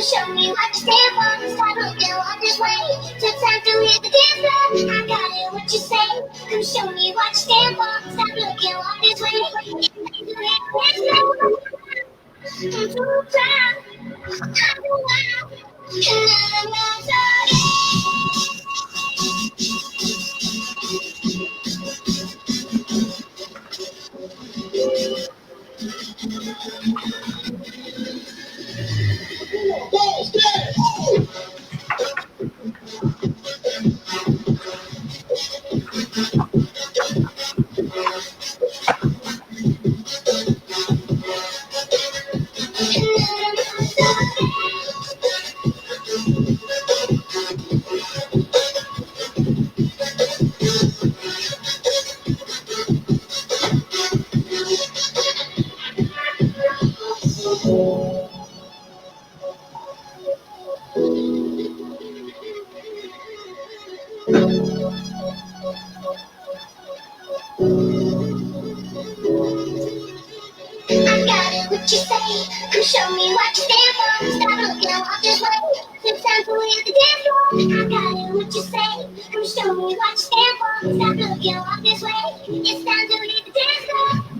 Show me what you stand for. Start looking on this way. Took time to hit the dance floor. I got it. What you say? Come show me what you stand for. Start looking on this way. I'm too proud. I'm wild. And I'm not sorry. I got it, what you say? Come show me what you stand for. Stop looking, walk this way. It's time to hit the dance floor. I got it, what you say? Come show me what you stand for. Stop looking, walk this way. It's time to hit the dance floor.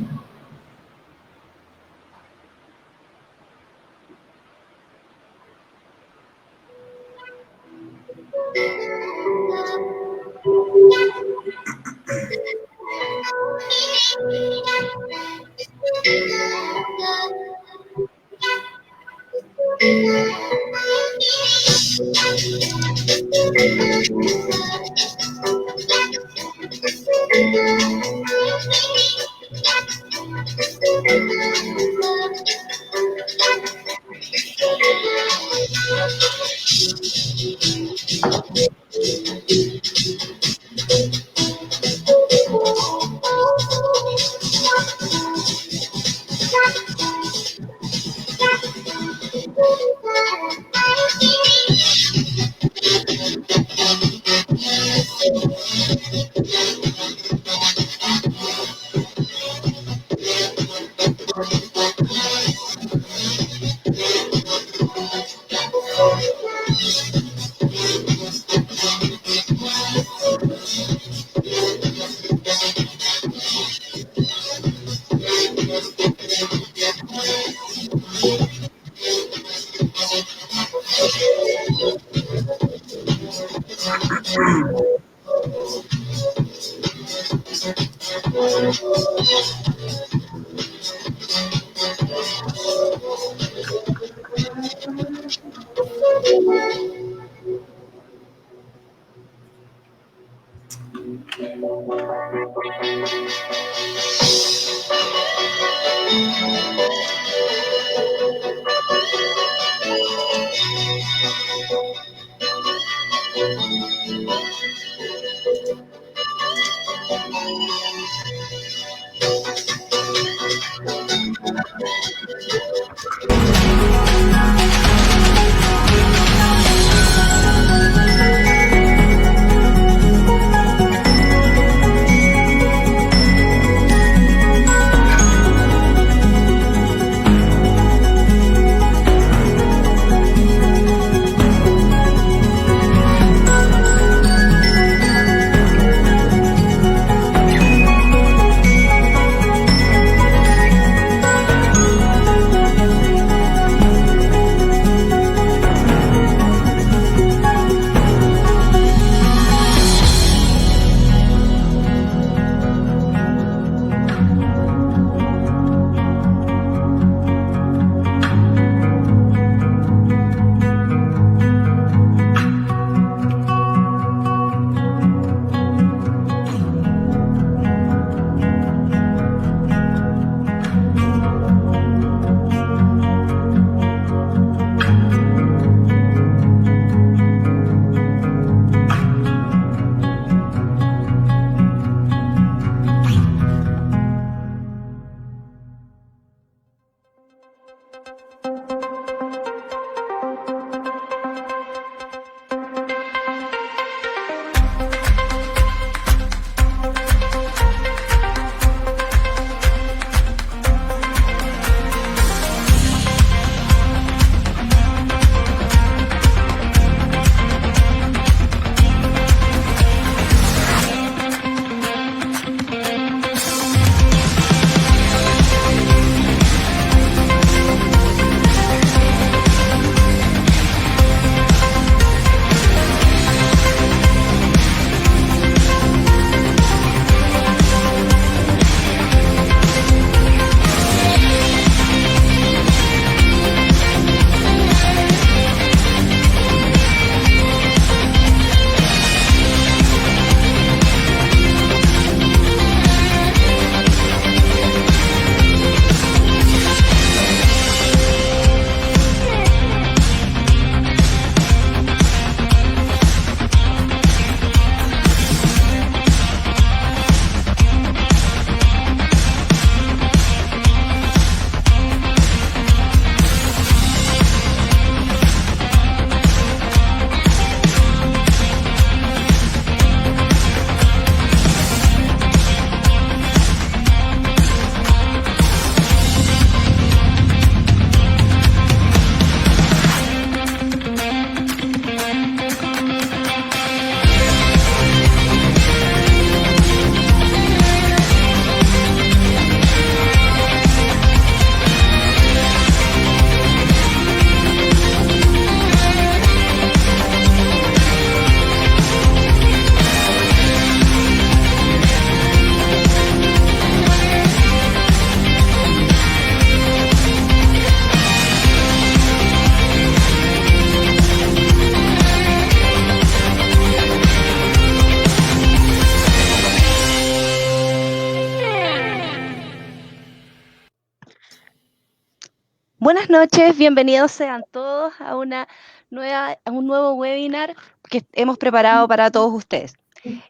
Buenas noches, bienvenidos sean todos a un nuevo webinar que hemos preparado para todos ustedes.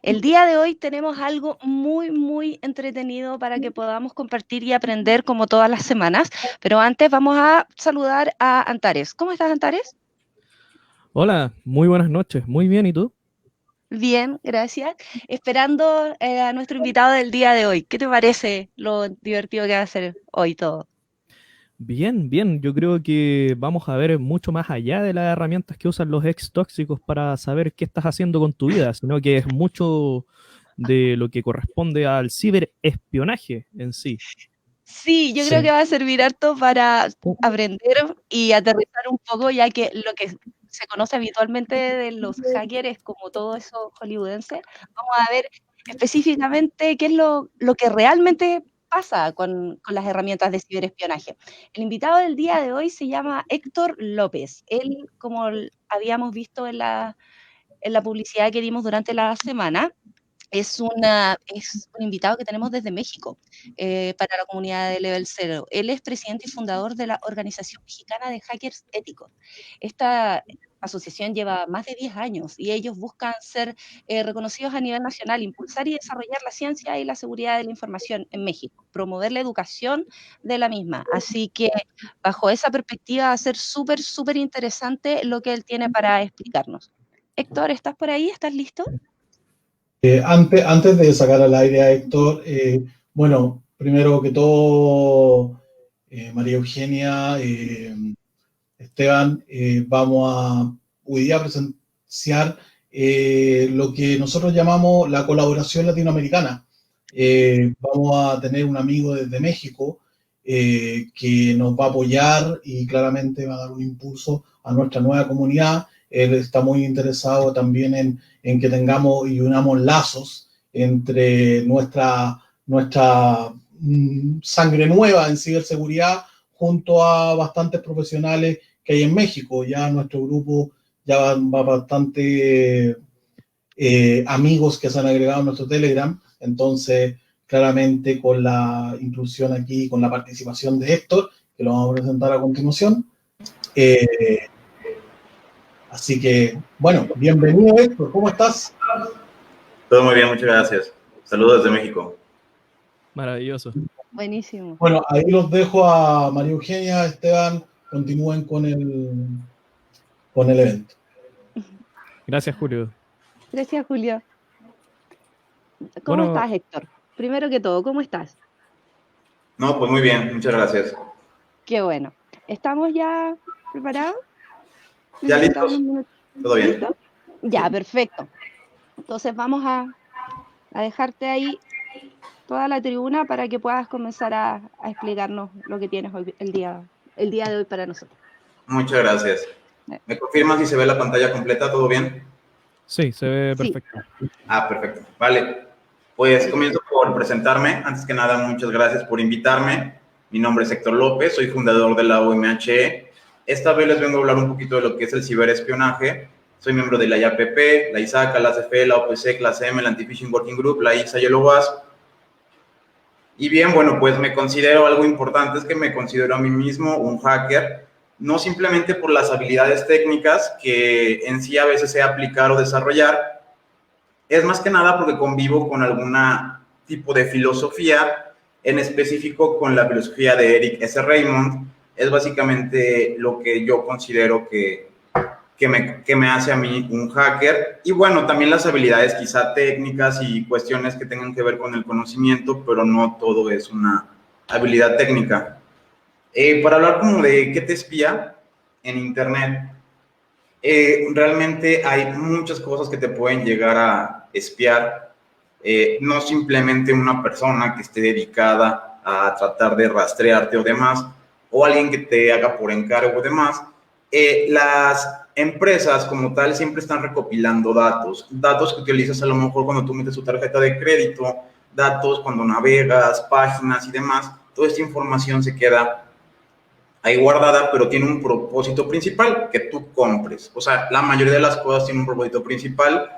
El día de hoy tenemos algo muy entretenido para que podamos compartir y aprender como todas las semanas, pero antes vamos a saludar a Antares. ¿Cómo estás, Antares? Hola, muy buenas noches. Muy bien, ¿y tú? Bien, gracias. Esperando a nuestro invitado del día de hoy. ¿Qué te parece lo divertido que va a ser hoy todo? Bien, bien. Yo creo que vamos a ver mucho más allá de las herramientas que usan los ex tóxicos para saber qué estás haciendo con tu vida, sino que es mucho de lo que corresponde al ciberespionaje en sí. Sí, yo creo Sí, que va a servir harto para aprender y aterrizar un poco, ya que lo que se conoce habitualmente de los hackers es como todo eso hollywoodense. Vamos a ver específicamente qué es lo que realmente pasa con las herramientas de ciberespionaje. El invitado del día de hoy se llama Héctor López. Él, como habíamos visto en la publicidad que dimos durante la semana, es un invitado que tenemos desde México para la comunidad de Level Zero. Él es presidente y fundador de la Organización Mexicana de Hackers Éticos. Esta asociación lleva más de 10 años y ellos buscan ser reconocidos a nivel nacional, impulsar y desarrollar la ciencia y la seguridad de la información en México, promover la educación de la misma. Así que bajo esa perspectiva va a ser súper interesante lo que él tiene para explicarnos. Héctor, ¿estás por ahí? ¿Estás listo? antes de sacar al aire a Héctor, bueno, primero que todo, María Eugenia, Esteban, vamos a hoy día presenciar lo que nosotros llamamos la colaboración latinoamericana. Vamos a tener un amigo desde México que nos va a apoyar y claramente va a dar un impulso a nuestra nueva comunidad. Él está muy interesado también en que tengamos y unamos lazos entre nuestra sangre nueva en ciberseguridad junto a bastantes profesionales que hay en México. Ya nuestro grupo ya va bastante amigos que se han agregado a nuestro Telegram. Entonces, claramente con la inclusión aquí, con la participación de Héctor, que lo vamos a presentar a continuación. Así que, bueno, bienvenido Héctor, ¿cómo estás? Todo muy bien, muchas gracias. Saludos desde México. Maravilloso. Buenísimo. Bueno, ahí los dejo a María Eugenia, Esteban, continúen con el evento. Gracias, Julio. Gracias, Julio. ¿Cómo Bueno, estás, Héctor? Primero que todo, ¿cómo estás? No, pues muy bien, muchas gracias. Qué bueno. ¿Estamos ya preparados? ¿Ya listos? Todo bien. ¿Listo? Ya, perfecto. Entonces vamos a dejarte ahí toda la tribuna para que puedas comenzar a explicarnos lo que tienes hoy, el día de hoy para nosotros. Muchas gracias. ¿Me confirman si se ve la pantalla completa? ¿Todo bien? sí, se ve Sí. perfecto. Ah, perfecto. Vale. Pues comienzo por presentarme. Antes que nada, muchas gracias por invitarme. Mi nombre es Héctor López, soy fundador de la OMHE. Esta vez les vengo a hablar un poquito de lo que es el ciberespionaje. Soy miembro de la IAPP, la ISACA, la CFE, la OPSEC, la CM, la Anti-Phishing Working Group, la ISA y el OWASP. Y bien, bueno, pues me considero algo importante, es que me considero a mí mismo un hacker, no simplemente por las habilidades técnicas que en sí a veces sé aplicar o desarrollar, es más que nada porque convivo con algún tipo de filosofía, en específico con la filosofía de Eric S. Raymond. Es básicamente lo que yo considero que me hace a mí un hacker. Y bueno, también las habilidades quizá técnicas y cuestiones que tengan que ver con el conocimiento, pero no todo es una habilidad técnica. Para hablar como de qué te espía en Internet, realmente hay muchas cosas que te pueden llegar a espiar. No simplemente una persona que esté dedicada a tratar de rastrearte o demás, o alguien que te haga por encargo o demás. Las empresas como tal siempre están recopilando datos que utilizas a lo mejor cuando tú metes tu tarjeta de crédito, datos cuando navegas, páginas y demás. Toda esta información se queda ahí guardada, pero tiene un propósito principal, que tú compres. O sea, la mayoría de las cosas tienen un propósito principal.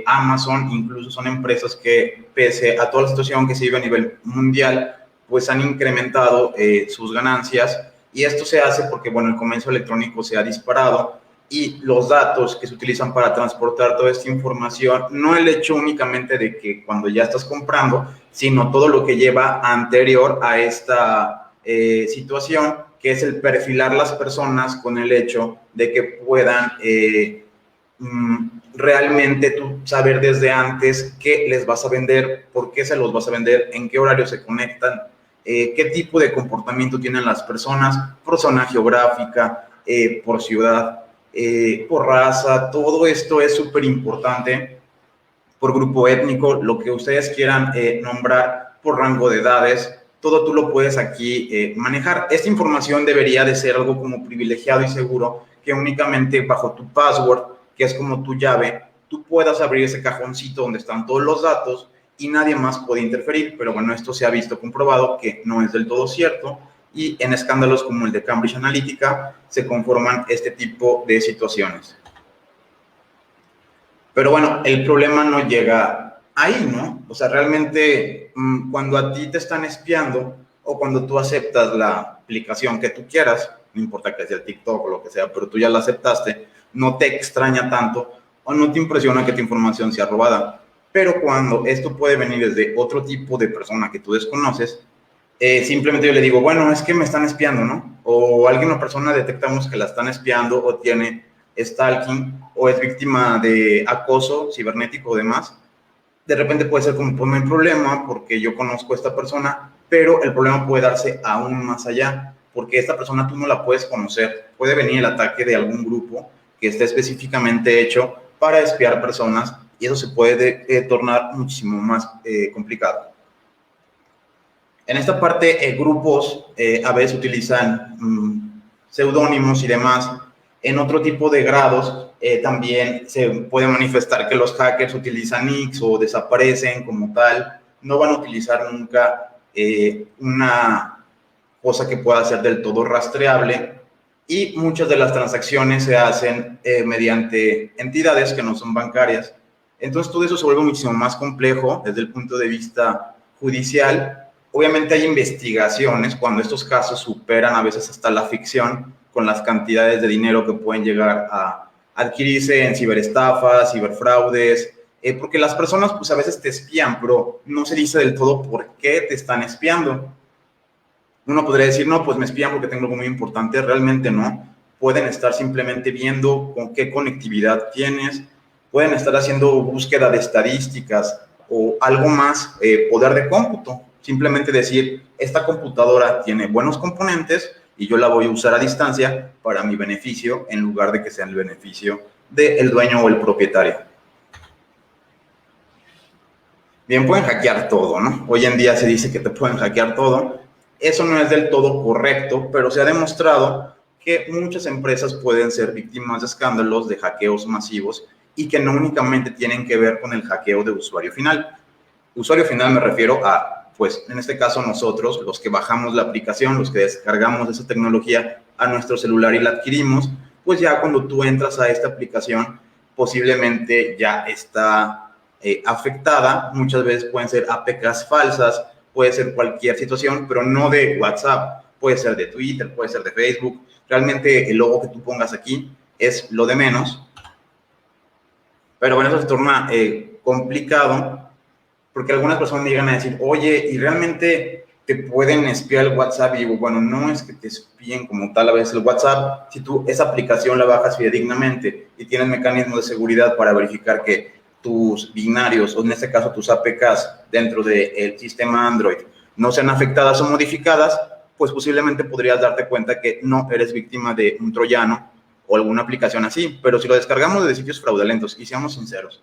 Amazon incluso son empresas que, pese a toda la situación que se vive a nivel mundial, pues han incrementado sus ganancias Y esto se hace porque, bueno, el comercio electrónico se ha disparado y los datos que se utilizan para transportar toda esta información, no el hecho únicamente de que cuando ya estás comprando, sino todo lo que lleva anterior a esta situación, que es el perfilar las personas con el hecho de que puedan realmente tú saber desde antes qué les vas a vender, por qué se los vas a vender, en qué horario se conectan, qué tipo de comportamiento tienen las personas, por zona geográfica, por ciudad, por raza. Todo esto es súper importante, por grupo étnico, lo que ustedes quieran nombrar, por rango de edades. Todo tú lo puedes aquí manejar. Esta información debería de ser algo como privilegiado y seguro, que únicamente bajo tu password, que es como tu llave, tú puedas abrir ese cajoncito donde están todos los datos y nadie más puede interferir. Pero bueno, esto se ha visto comprobado que no es del todo cierto, y en escándalos como el de Cambridge Analytica se conforman este tipo de situaciones. Pero bueno, el problema no llega ahí, ¿no? O sea, realmente cuando a ti te están espiando o cuando tú aceptas la aplicación que tú quieras, no importa que sea TikTok o lo que sea, pero tú ya la aceptaste, no te extraña tanto o no te impresiona que tu información sea robada. Pero cuando esto puede venir desde otro tipo de persona que tú desconoces, simplemente yo le digo, bueno, es que me están espiando, ¿no? O alguien o persona detectamos que la están espiando o tiene stalking o es víctima de acoso cibernético o demás. De repente puede ser como, pues no hay problema porque yo conozco a esta persona, pero el problema puede darse aún más allá, porque esta persona tú no la puedes conocer. Puede venir el ataque de algún grupo que esté específicamente hecho para espiar personas y eso se puede tornar muchísimo más complicado. En esta parte, grupos a veces utilizan seudónimos y demás. En otro tipo de grados también se puede manifestar que los hackers utilizan nicks o desaparecen como tal. No van a utilizar nunca una cosa que pueda ser del todo rastreable, y muchas de las transacciones se hacen mediante entidades que no son bancarias. Entonces todo eso se vuelve muchísimo más complejo desde el punto de vista judicial. Obviamente hay investigaciones cuando estos casos superan a veces hasta la ficción, con las cantidades de dinero que pueden llegar a adquirirse en ciberestafas, ciberfraudes, porque las personas pues a veces te espían, pero no se dice del todo por qué te están espiando. Uno podría decir, no, pues me espían porque tengo algo muy importante. Realmente no. Pueden estar simplemente viendo con qué conectividad tienes, pueden estar haciendo búsqueda de estadísticas o algo más, poder de cómputo. Simplemente decir, esta computadora tiene buenos componentes y yo la voy a usar a distancia para mi beneficio, en lugar de que sea el beneficio del dueño o el propietario. Bien, pueden hackear todo, ¿no? Hoy en día se dice que te pueden hackear todo. Eso no es del todo correcto, pero se ha demostrado que muchas empresas pueden ser víctimas de escándalos de hackeos masivos y que no únicamente tienen que ver con el hackeo de usuario final. Usuario final me refiero a, pues, en este caso nosotros, los que bajamos la aplicación, los que descargamos esa tecnología a nuestro celular y la adquirimos, pues ya cuando tú entras a esta aplicación, posiblemente ya está afectada. Muchas veces pueden ser APKs falsas, puede ser cualquier situación, pero no de WhatsApp, puede ser de Twitter, puede ser de Facebook. Realmente el logo que tú pongas aquí es lo de menos. Pero bueno, eso se torna complicado, porque algunas personas me llegan a decir, oye, ¿y realmente te pueden espiar el WhatsApp? Y digo, bueno, no es que te espíen como tal a veces el WhatsApp. Si tú esa aplicación la bajas fidedignamente y tienes mecanismos de seguridad para verificar que tus binarios, o en este caso tus APKs dentro del sistema Android, no sean afectadas o modificadas, pues posiblemente podrías darte cuenta que no eres víctima de un troyano o alguna aplicación así. Pero si lo descargamos de sitios fraudulentos, y seamos sinceros,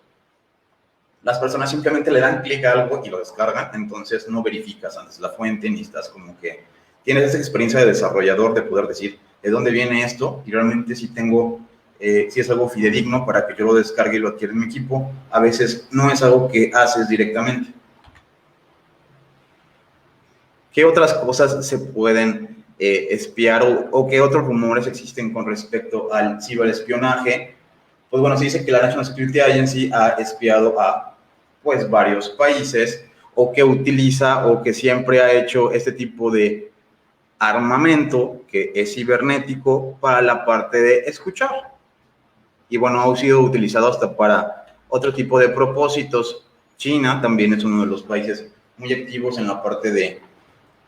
las personas simplemente le dan clic a algo y lo descargan, entonces no verificas antes la fuente, ni estás como que tienes esa experiencia de desarrollador de poder decir de dónde viene esto, y realmente si tengo, si es algo fidedigno para que yo lo descargue y lo adquiera en mi equipo. A veces no es algo que haces directamente. ¿Qué otras cosas se pueden espiar o qué otros rumores existen con respecto al ciberespionaje? Pues bueno, se dice que la National Security Agency ha espiado a pues varios países, o que utiliza o que siempre ha hecho este tipo de armamento que es cibernético para la parte de escuchar. Y bueno, ha sido utilizado hasta para otro tipo de propósitos. China también es uno de los países muy activos en la parte de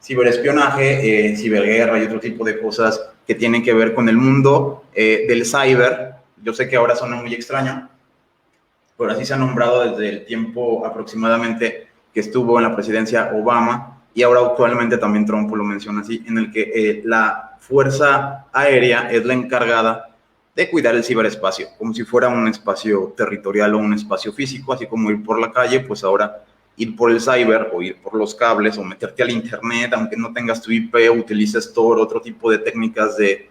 ciberespionaje, ciberguerra y otro tipo de cosas que tienen que ver con el mundo del cyber. Yo sé que ahora suena muy extraño, pero así se ha nombrado desde el tiempo aproximadamente que estuvo en la presidencia Obama, y ahora actualmente también Trump lo menciona así, en el que la Fuerza Aérea es la encargada de cuidar el ciberespacio, como si fuera un espacio territorial o un espacio físico, así como ir por la calle, pues ahora ir por el cyber o ir por los cables o meterte al internet, aunque no tengas tu IP o utilices Tor, otro tipo de técnicas de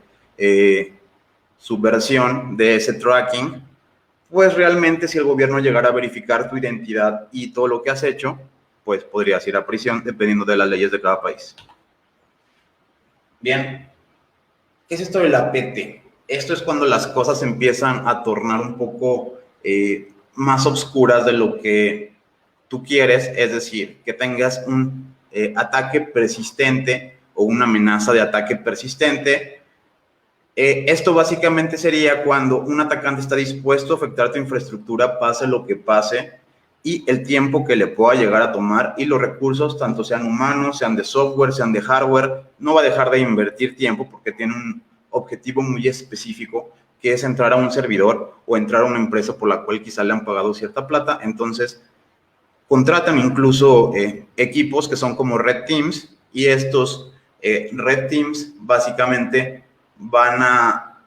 subversión de ese tracking, pues realmente si el gobierno llegara a verificar tu identidad y todo lo que has hecho, pues podrías ir a prisión dependiendo de las leyes de cada país. Bien, ¿qué es esto de la PT? Esto es cuando las cosas empiezan a tornar un poco más oscuras de lo que tú quieres, es decir, que tengas un ataque persistente o una amenaza de ataque persistente. Esto básicamente sería cuando un atacante está dispuesto a afectar tu infraestructura, pase lo que pase, y el tiempo que le pueda llegar a tomar, y los recursos, tanto sean humanos, sean de software, sean de hardware, no va a dejar de invertir tiempo porque tiene un objetivo muy específico, que es entrar a un servidor o entrar a una empresa por la cual quizá le han pagado cierta plata. Entonces contratan incluso equipos que son como Red Teams, y estos Red Teams básicamente van a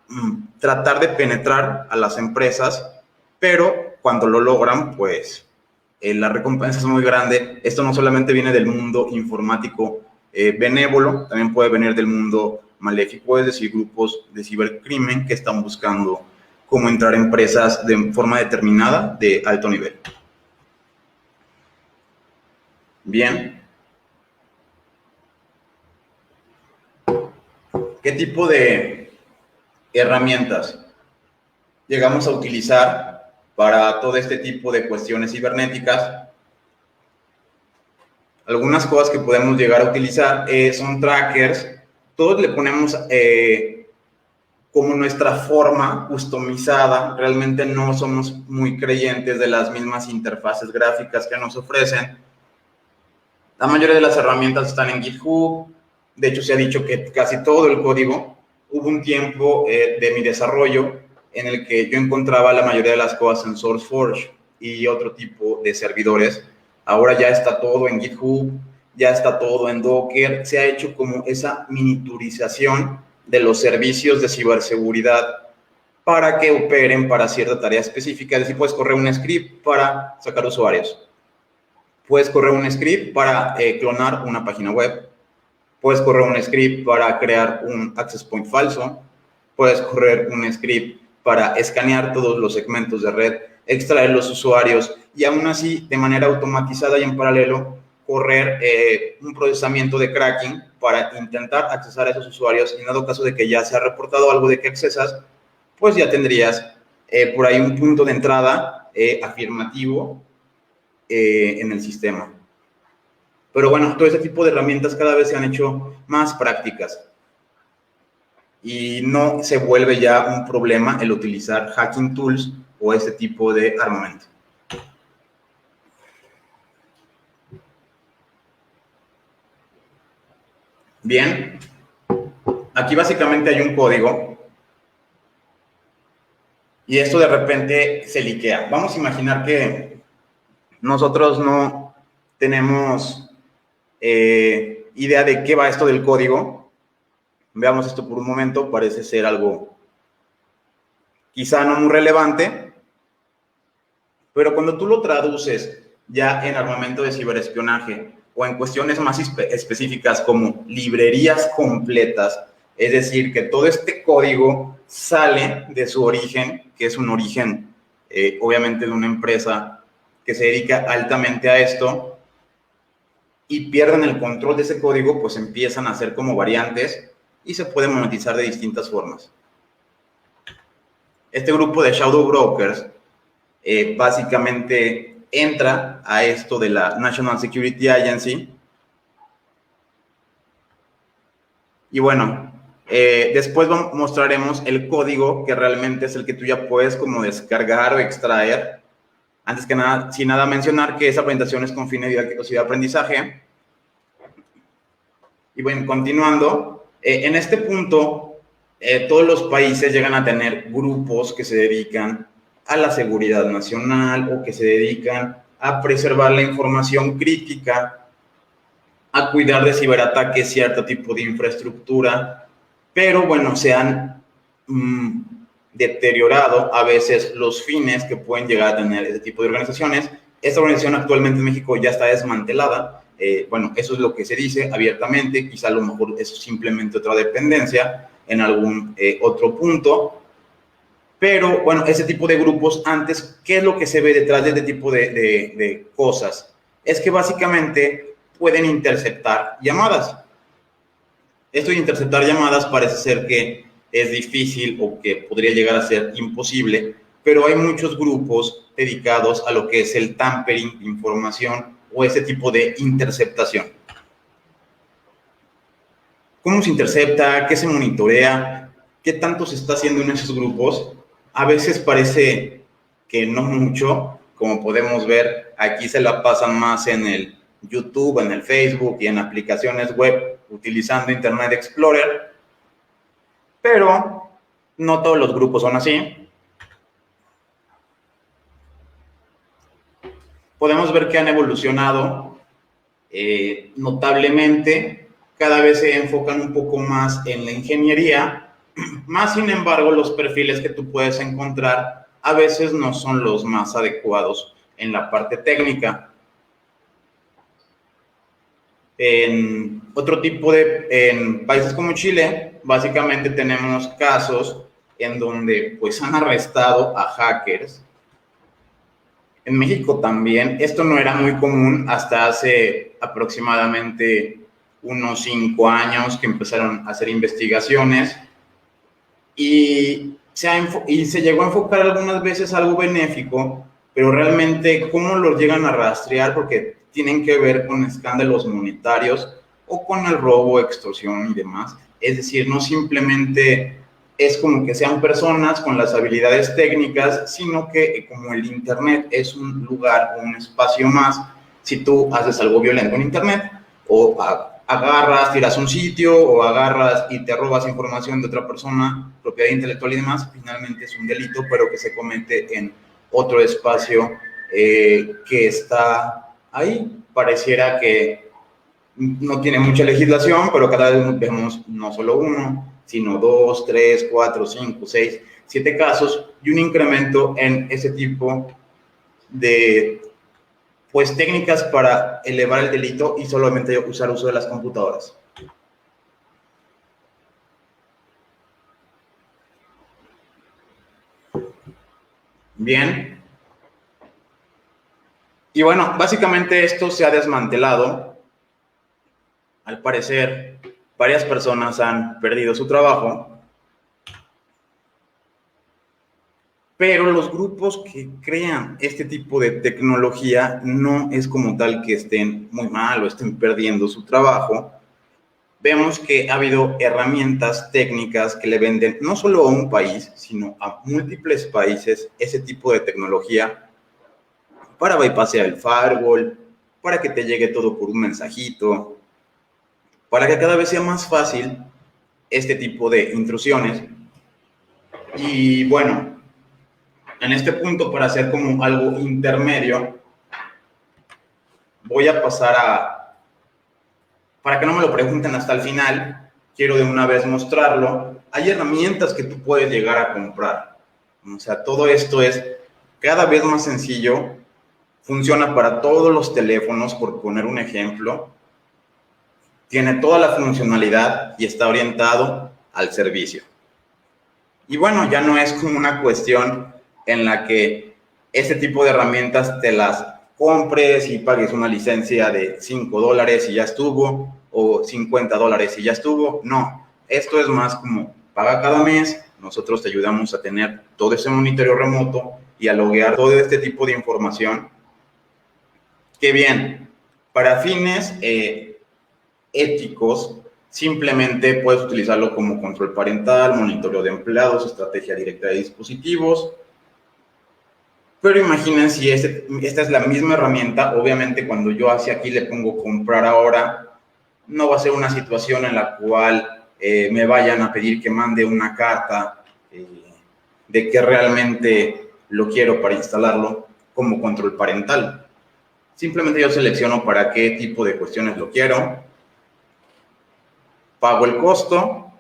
tratar de penetrar a las empresas, pero cuando lo logran, pues la recompensa es muy grande. Esto no solamente viene del mundo informático benévolo, también puede venir del mundo maléfico, es decir, grupos de cibercrimen que están buscando cómo entrar a empresas de forma determinada de alto nivel. Bien. ¿Qué tipo de herramientas llegamos a utilizar para todo este tipo de cuestiones cibernéticas? Algunas cosas que podemos llegar a utilizar son trackers. Todos le ponemos como nuestra forma customizada. Realmente no somos muy creyentes de las mismas interfaces gráficas que nos ofrecen. La mayoría de las herramientas están en GitHub. De hecho, se ha dicho que casi todo el código, hubo un tiempo de mi desarrollo en el que yo encontraba la mayoría de las cosas en SourceForge y otro tipo de servidores. Ahora ya está todo en GitHub, ya está todo en Docker. Se ha hecho como esa miniaturización de los servicios de ciberseguridad para que operen para cierta tarea específica. Es decir, puedes correr un script para sacar usuarios. Puedes correr un script para clonar una página web. Puedes correr un script para crear un access point falso. Puedes correr un script para escanear todos los segmentos de red, extraer los usuarios y aún así, de manera automatizada y en paralelo, correr un procesamiento de cracking para intentar accesar a esos usuarios. Y en dado caso de que ya se ha reportado algo de que accesas, pues ya tendrías por ahí un punto de entrada afirmativo en el sistema. Pero bueno, todo este tipo de herramientas cada vez se han hecho más prácticas y no se vuelve ya un problema el utilizar hacking tools o este tipo de armamento. Bien, aquí básicamente hay un código y esto de repente se liquea. Vamos a imaginar que nosotros no tenemos idea de qué va esto del código. Veamos esto por un momento, parece ser algo quizá no muy relevante, pero cuando tú lo traduces ya en armamento de ciberespionaje o en cuestiones más específicas como librerías completas, es decir, que todo este código sale de su origen, que es un origen obviamente de una empresa que se dedica altamente a esto, y pierden el control de ese código, pues empiezan a hacer como variantes y se puede monetizar de distintas formas. Este grupo de Shadow Brokers básicamente entra a esto de la National Security Agency Y bueno, después mostraremos el código que realmente es el que tú ya puedes como descargar o extraer. Antes que nada, sin nada mencionar que esa presentación es con fines didácticos y de aprendizaje. Y bueno, continuando, en este punto, todos los países llegan a tener grupos que se dedican a la seguridad nacional o que se dedican a preservar la información crítica, a cuidar de ciberataques cierto tipo de infraestructura, pero bueno, se han deteriorado a veces los fines que pueden llegar a tener ese tipo de organizaciones. Esta organización actualmente en México ya está desmantelada. Bueno, eso es lo que se dice abiertamente, quizá a lo mejor eso es simplemente otra dependencia en algún otro punto, pero bueno, ese tipo de grupos antes, ¿qué es lo que se ve detrás de este tipo de cosas? Es que básicamente pueden interceptar llamadas. Esto de interceptar llamadas parece ser que es difícil o que podría llegar a ser imposible, pero hay muchos grupos dedicados a lo que es el tampering de información o ese tipo de interceptación. ¿Cómo se intercepta? ¿Qué se monitorea? ¿Qué tanto se está haciendo en esos grupos? A veces parece que no mucho, como podemos ver, aquí se la pasan más en el YouTube, en el Facebook y en aplicaciones web utilizando Internet Explorer, pero no todos los grupos son así. Podemos ver que han evolucionado notablemente, cada vez se enfocan un poco más en la ingeniería, más sin embargo los perfiles que tú puedes encontrar a veces no son los más adecuados en la parte técnica. En otro tipo en países como Chile, básicamente tenemos casos en donde pues han arrestado a hackers. En México también, esto no era muy común hasta hace aproximadamente unos 5 años que empezaron a hacer investigaciones y se llegó a enfocar algunas veces algo benéfico, pero realmente cómo los llegan a rastrear porque tienen que ver con escándalos monetarios o con el robo, extorsión y demás. Es decir, no simplemente es como que sean personas con las habilidades técnicas, sino que como el Internet es un lugar, un espacio más, si tú haces algo violento en Internet o agarras, tiras un sitio o agarras y te robas información de otra persona, propiedad intelectual y demás, finalmente es un delito, pero que se comete en otro espacio que está ahí. Pareciera que no tiene mucha legislación, pero cada vez vemos no solo uno, sino 2, 3, 4, 5, 6, 7 casos y un incremento en ese tipo de pues técnicas para elevar el delito y solamente usar uso de las computadoras. Bien. Y bueno, básicamente esto se ha desmantelado. Al parecer, varias personas han perdido su trabajo. Pero los grupos que crean este tipo de tecnología no es como tal que estén muy mal o estén perdiendo su trabajo. Vemos que ha habido herramientas técnicas que le venden no solo a un país, sino a múltiples países ese tipo de tecnología para bypassear el firewall, para que te llegue todo por un mensajito, para que cada vez sea más fácil este tipo de intrusiones. Y bueno, en este punto, para hacer como algo intermedio, voy a pasar para que no me lo pregunten hasta el final, quiero de una vez mostrarlo. Hay herramientas que tú puedes llegar a comprar. O sea, todo esto es cada vez más sencillo, funciona para todos los teléfonos, por poner un ejemplo. Tiene toda la funcionalidad y está orientado al servicio. Y bueno, ya no es como una cuestión en la que este tipo de herramientas te las compres y pagues una licencia de $5 y ya estuvo, o $50 y ya estuvo. No, esto es más como paga cada mes, nosotros te ayudamos a tener todo ese monitoreo remoto y a loguear todo este tipo de información. Que bien, para fines éticos, simplemente puedes utilizarlo como control parental, monitoreo de empleados, estrategia directa de dispositivos. Pero imaginen si esta es la misma herramienta, obviamente cuando yo hacia aquí le pongo comprar ahora, no va a ser una situación en la cual me vayan a pedir que mande una carta de que realmente lo quiero para instalarlo como control parental. Simplemente yo selecciono para qué tipo de cuestiones lo quiero, pago el costo,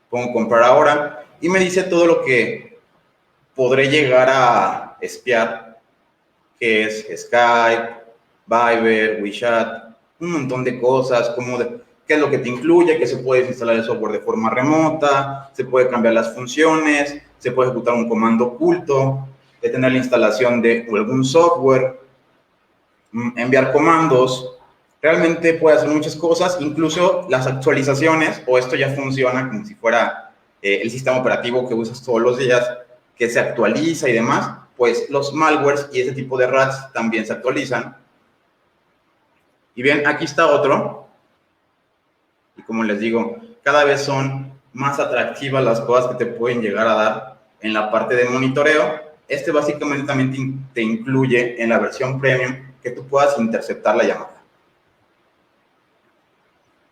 pongo comprar ahora y me dice todo lo que podré llegar a espiar, que es Skype, Viber, WeChat, un montón de cosas, qué es lo que te incluye, que se puede instalar el software de forma remota, se puede cambiar las funciones, se puede ejecutar un comando oculto, de tener la instalación de algún software, enviar comandos, realmente puede hacer muchas cosas, incluso las actualizaciones, o esto ya funciona como si fuera el sistema operativo que usas todos los días, que se actualiza y demás, pues los malwares y ese tipo de rats también se actualizan. Y bien, aquí está otro, y como les digo, cada vez son más atractivas las cosas que te pueden llegar a dar en la parte de monitoreo. Este básicamente también te incluye en la versión premium que tú puedas interceptar la llamada.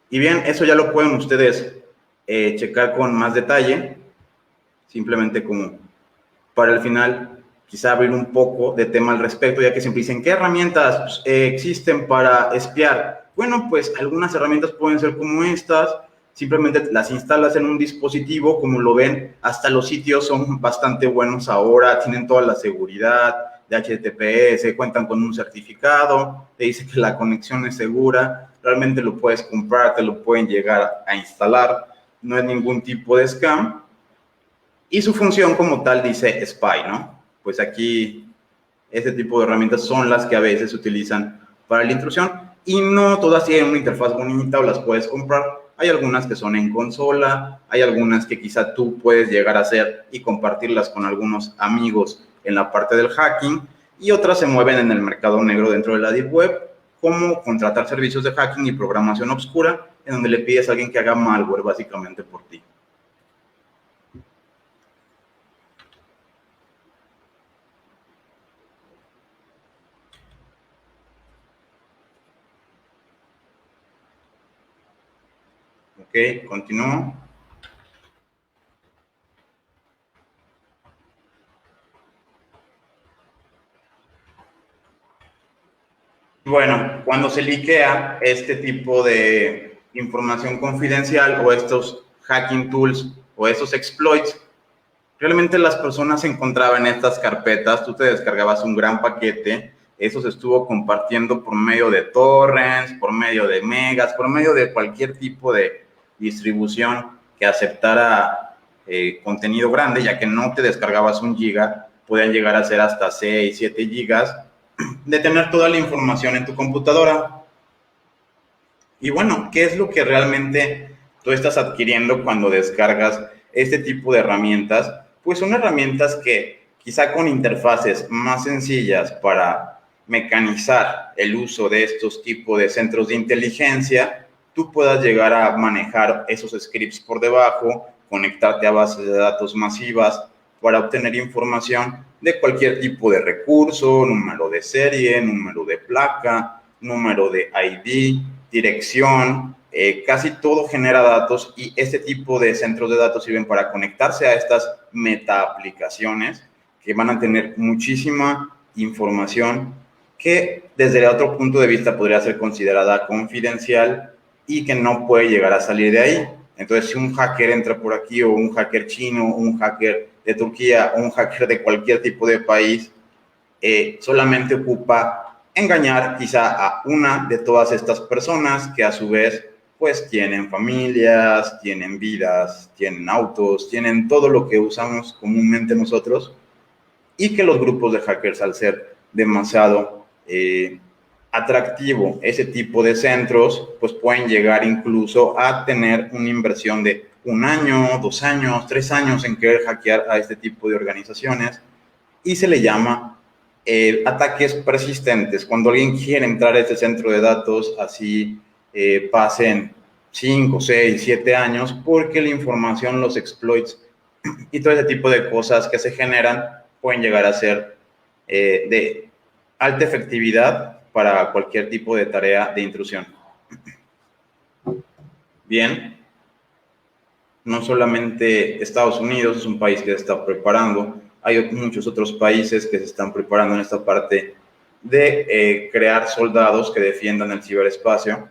Y bien, eso ya lo pueden ustedes checar con más detalle, simplemente como para el final quizá abrir un poco de tema al respecto, ya que siempre dicen, ¿qué herramientas existen para espiar? Bueno, pues algunas herramientas pueden ser como estas, simplemente las instalas en un dispositivo, como lo ven, hasta los sitios son bastante buenos ahora, tienen toda la seguridad de HTTPS, cuentan con un certificado, te dice que la conexión es segura, realmente lo puedes comprar, te lo pueden llegar a instalar, no es ningún tipo de scam, y su función como tal dice spy, ¿no? Pues aquí este tipo de herramientas son las que a veces se utilizan para la intrusión, y no todas tienen una interfaz bonita o las puedes comprar. Hay algunas que son en consola, hay algunas que quizá tú puedes llegar a hacer y compartirlas con algunos amigos en la parte del hacking, y otras se mueven en el mercado negro dentro de la Deep Web, como contratar servicios de hacking y programación obscura, en donde le pides a alguien que haga malware básicamente por ti. Ok, continúo. Bueno, cuando se liquea este tipo de información confidencial o estos hacking tools o estos exploits, realmente las personas se encontraban en estas carpetas, tú te descargabas un gran paquete, eso se estuvo compartiendo por medio de torrents, por medio de megas, por medio de cualquier tipo de distribución que aceptara contenido grande, ya que no te descargabas 1 giga, podían llegar a ser hasta 6, 7 gigas, de tener toda la información en tu computadora. Y bueno, ¿qué es lo que realmente tú estás adquiriendo cuando descargas este tipo de herramientas? Pues son herramientas que quizá con interfaces más sencillas para mecanizar el uso de estos tipos de centros de inteligencia, tú puedas llegar a manejar esos scripts por debajo, conectarte a bases de datos masivas para obtener información de cualquier tipo de recurso, número de serie, número de placa, número de ID, dirección, casi todo genera datos, y este tipo de centros de datos sirven para conectarse a estas meta aplicaciones que van a tener muchísima información que desde el otro punto de vista podría ser considerada confidencial y que no puede llegar a salir de ahí. Entonces, si un hacker entra por aquí, o un hacker chino, un hacker de Turquía, o un hacker de cualquier tipo de país, solamente ocupa engañar quizá a una de todas estas personas que a su vez pues tienen familias, tienen vidas, tienen autos, tienen todo lo que usamos comúnmente nosotros, y que los grupos de hackers, al ser demasiado atractivo ese tipo de centros, pues pueden llegar incluso a tener una inversión de 1 año, 2 años, 3 años en querer hackear a este tipo de organizaciones, y se le llama ataques persistentes. Cuando alguien quiere entrar a este centro de datos, así pasen 5, 6, 7 años, porque la información, los exploits y todo ese tipo de cosas que se generan pueden llegar a ser de alta efectividad para cualquier tipo de tarea de intrusión. Bien, no solamente Estados Unidos es un país que se está preparando, hay muchos otros países que se están preparando en esta parte de crear soldados que defiendan el ciberespacio.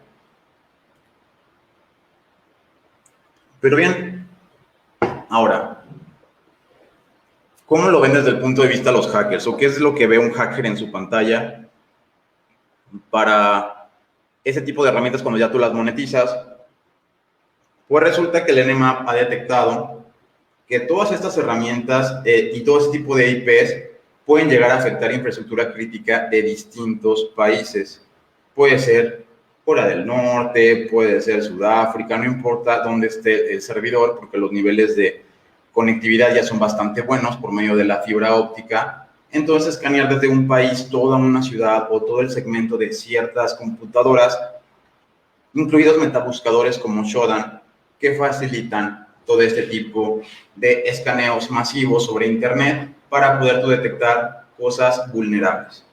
Pero bien, ahora, ¿cómo lo ven desde el punto de vista de los hackers? ¿O qué es lo que ve un hacker en su pantalla para ese tipo de herramientas cuando ya tú las monetizas? Pues resulta que el Nmap ha detectado que todas estas herramientas y todo ese tipo de IPs pueden llegar a afectar infraestructura crítica de distintos países. Puede ser Corea del Norte, puede ser Sudáfrica, no importa dónde esté el servidor, porque los niveles de conectividad ya son bastante buenos por medio de la fibra óptica. Entonces, escanear desde un país toda una ciudad o todo el segmento de ciertas computadoras, incluidos metabuscadores como Shodan, que facilitan todo este tipo de escaneos masivos sobre Internet para poder tú detectar cosas vulnerables.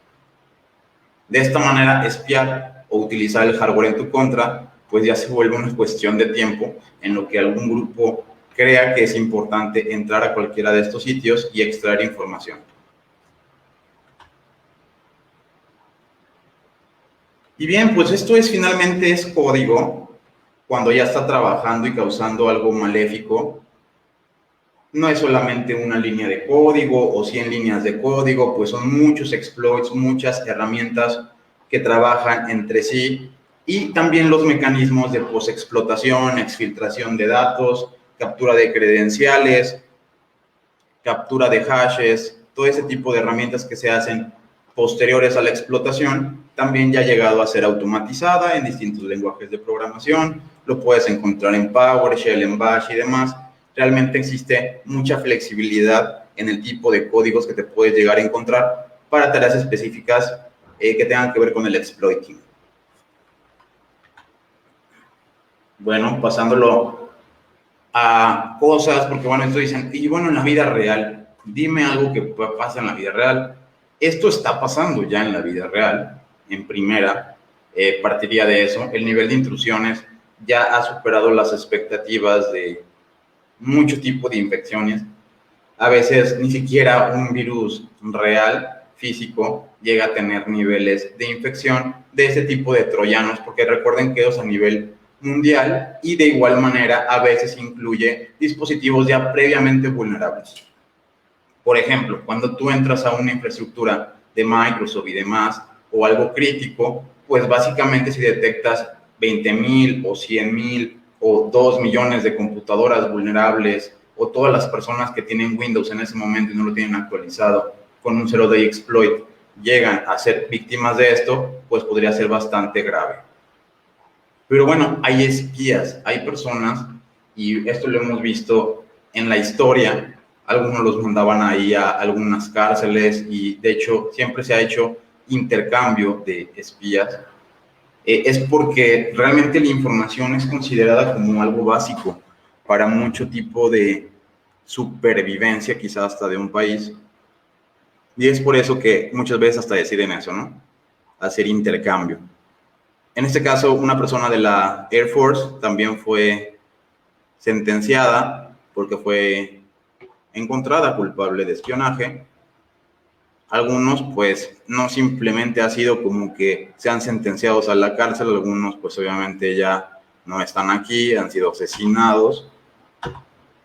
De esta manera, espiar o utilizar el hardware en tu contra, pues ya se vuelve una cuestión de tiempo en lo que algún grupo crea que es importante entrar a cualquiera de estos sitios y extraer información. Y bien, pues esto finalmente es código cuando ya está trabajando y causando algo maléfico. No es solamente una línea de código o 100 líneas de código, pues son muchos exploits, muchas herramientas que trabajan entre sí, y también los mecanismos de posexplotación, exfiltración de datos, captura de credenciales, captura de hashes, todo ese tipo de herramientas que se hacen posteriores a la explotación, también ya ha llegado a ser automatizada en distintos lenguajes de programación. Lo puedes encontrar en PowerShell, en Bash y demás. Realmente existe mucha flexibilidad en el tipo de códigos que te puedes llegar a encontrar para tareas específicas que tengan que ver con el exploiting. Bueno, pasándolo a cosas, porque bueno, esto dicen, y bueno, en la vida real, dime algo que pasa en la vida real. Esto está pasando ya en la vida real, en primera, partiría de eso. El nivel de intrusiones ya ha superado las expectativas de mucho tipo de infecciones. A veces ni siquiera un virus real, físico, llega a tener niveles de infección de ese tipo de troyanos, porque recuerden que es a nivel mundial y de igual manera a veces incluye dispositivos ya previamente vulnerables. Por ejemplo, cuando tú entras a una infraestructura de Microsoft y demás, o algo crítico, pues básicamente si detectas 20,000 o 100,000 o 2 millones de computadoras vulnerables, o todas las personas que tienen Windows en ese momento y no lo tienen actualizado, con un zero day exploit, llegan a ser víctimas de esto, pues podría ser bastante grave. Pero bueno, hay espías, hay personas, y esto lo hemos visto en la historia. Algunos los mandaban ahí a algunas cárceles y de hecho siempre se ha hecho intercambio de espías. Es porque realmente la información es considerada como algo básico para mucho tipo de supervivencia, quizás hasta de un país. Y es por eso que muchas veces hasta deciden eso, ¿no? Hacer intercambio. En este caso, una persona de la Air Force también fue sentenciada porque fue encontrada culpable de espionaje. Algunos, pues, no simplemente ha sido como que sean sentenciados a la cárcel, algunos, pues, obviamente ya no están aquí, han sido asesinados.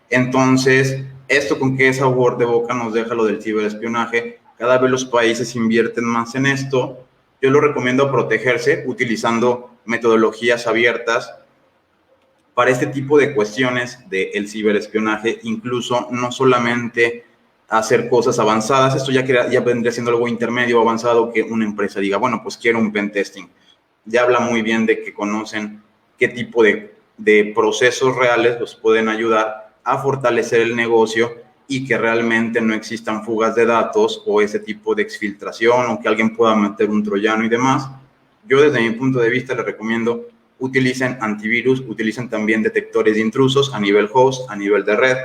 Entonces, ¿esto con qué sabor de boca nos deja lo del ciberespionaje? Cada vez los países invierten más en esto. Yo lo recomiendo protegerse utilizando metodologías abiertas para este tipo de cuestiones del ciberespionaje, incluso no solamente hacer cosas avanzadas. Esto ya vendría siendo algo intermedio o avanzado que una empresa diga, bueno, pues quiero un pentesting. Ya habla muy bien de que conocen qué tipo de procesos reales los pueden ayudar a fortalecer el negocio y que realmente no existan fugas de datos o ese tipo de exfiltración o que alguien pueda meter un troyano y demás. Yo desde mi punto de vista les recomiendo utilicen antivirus, utilicen también detectores de intrusos a nivel host, a nivel de red.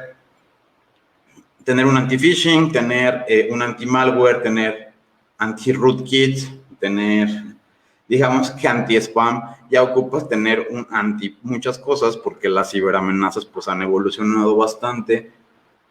Tener un anti-phishing, tener un anti-malware, tener anti-rootkit, tener, digamos que anti-spam. Ya ocupas tener un anti muchas cosas porque las ciberamenazas pues han evolucionado bastante.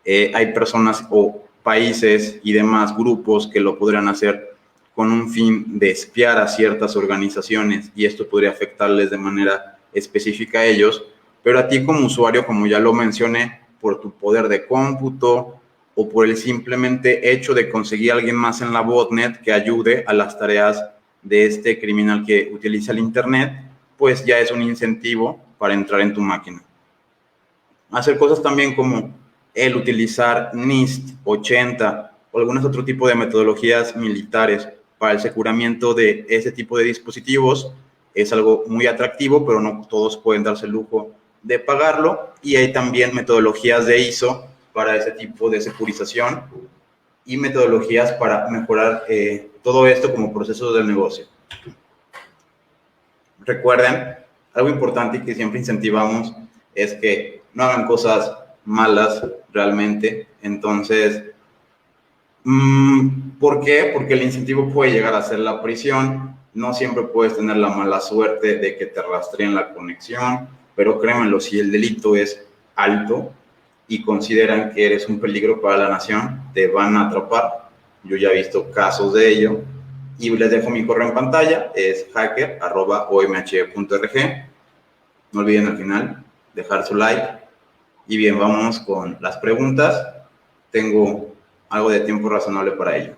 Hay personas o países y demás grupos que lo podrían hacer con un fin de espiar a ciertas organizaciones y esto podría afectarles de manera específica a ellos, pero a ti como usuario, como ya lo mencioné, por tu poder de cómputo o por el simplemente hecho de conseguir a alguien más en la botnet que ayude a las tareas de este criminal que utiliza el internet, pues ya es un incentivo para entrar en tu máquina. Hacer cosas también como el utilizar NIST 80 o algunos otro tipo de metodologías militares para el aseguramiento de ese tipo de dispositivos es algo muy atractivo, pero no todos pueden darse el lujo de pagarlo. Y hay también metodologías de ISO para ese tipo de securización y metodologías para mejorar todo esto como procesos del negocio. Recuerden, algo importante y que siempre incentivamos es que no hagan cosas malas realmente. Entonces, ¿por qué? Porque el incentivo puede llegar a ser la prisión. No siempre puedes tener la mala suerte de que te rastreen la conexión, pero créanmelo, si el delito es alto y consideran que eres un peligro para la nación, te van a atrapar. Yo ya he visto casos de ello y les dejo mi correo en pantalla, es hacker@omh.org. No olviden al final dejar su like. Y bien, vamos con las preguntas. Tengo algo de tiempo razonable para ello.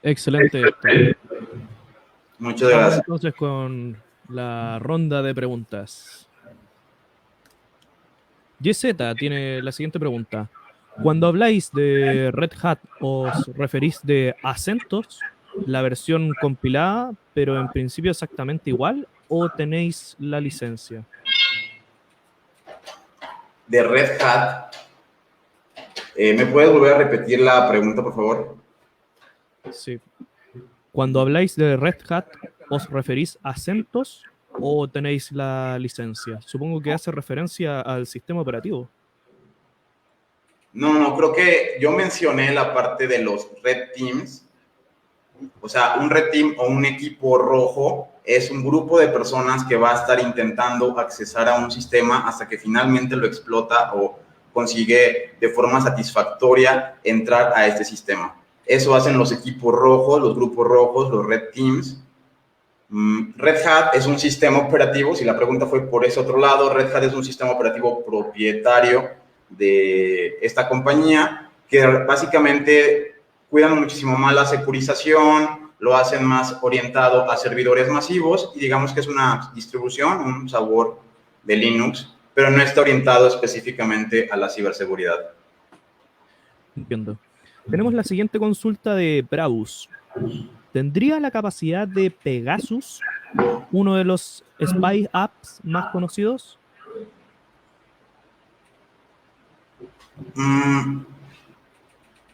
Excelente, Héctor. Muchas Vamos gracias. entonces con la ronda de preguntas. YZ tiene la siguiente pregunta. Cuando habláis de Red Hat, ¿os referís de acentos, la versión compilada, pero en principio exactamente igual, o tenéis la licencia? De Red Hat, ¿me puedes volver a repetir la pregunta, por favor? Sí. Cuando habláis de Red Hat, ¿os referís a CentOS o tenéis la licencia? Supongo que hace referencia al sistema operativo. No, creo que yo mencioné la parte de los Red Teams. O sea, un Red Team o un equipo rojo es un grupo de personas que va a estar intentando accesar a un sistema hasta que finalmente lo explota o consigue de forma satisfactoria entrar a este sistema. Eso hacen los equipos rojos, los grupos rojos, los Red Teams. Red Hat es un sistema operativo, si la pregunta fue por ese otro lado, Red Hat es un sistema operativo propietario de esta compañía que básicamente cuidan muchísimo más la securización, lo hacen más orientado a servidores masivos y digamos que es una distribución, un sabor de Linux, pero no está orientado específicamente a la ciberseguridad. Entiendo. Tenemos la siguiente consulta de Bravus. ¿Tendría la capacidad de Pegasus, uno de los spy apps más conocidos?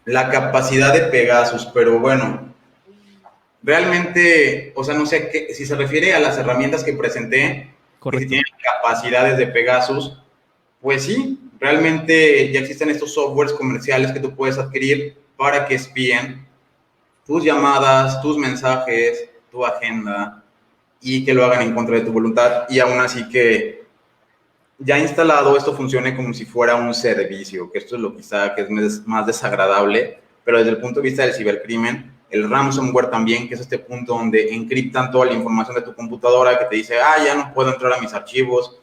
La capacidad de Pegasus, pero bueno, realmente, o sea, no sé qué, si se refiere a las herramientas que presenté, que si tienen capacidades de Pegasus, pues sí, realmente ya existen estos softwares comerciales que tú puedes adquirir para que espíen tus llamadas, tus mensajes, tu agenda y que lo hagan en contra de tu voluntad y aún así que ya instalado esto funcione como si fuera un servicio, que esto es lo quizá que es más desagradable, pero desde el punto de vista del cibercrimen, el ransomware también, que es este punto donde encriptan toda la información de tu computadora, que te dice, ya no puedo entrar a mis archivos,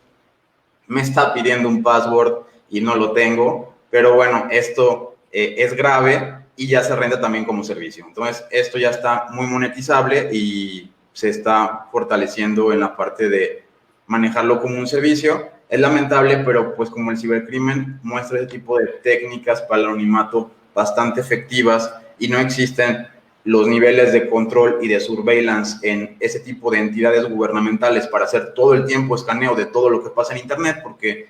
me está pidiendo un password y no lo tengo, pero bueno, esto es grave y ya se renta también como servicio. Entonces, esto ya está muy monetizable y se está fortaleciendo en la parte de manejarlo como un servicio. Es lamentable, pero pues como el cibercrimen muestra ese tipo de técnicas para el anonimato bastante efectivas y no existen los niveles de control y de surveillance en ese tipo de entidades gubernamentales para hacer todo el tiempo escaneo de todo lo que pasa en Internet, porque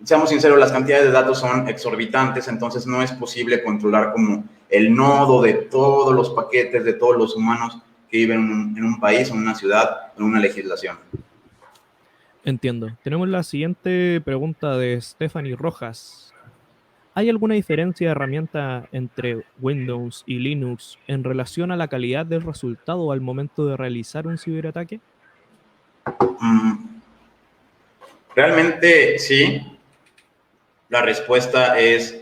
seamos sinceros, las cantidades de datos son exorbitantes, entonces no es posible controlar como el nodo de todos los paquetes, de todos los humanos que viven en un país, en una ciudad, en una legislación. Entiendo. Tenemos la siguiente pregunta de Stephanie Rojas. ¿Hay alguna diferencia de herramienta entre Windows y Linux en relación a la calidad del resultado al momento de realizar un ciberataque? Realmente sí. La respuesta es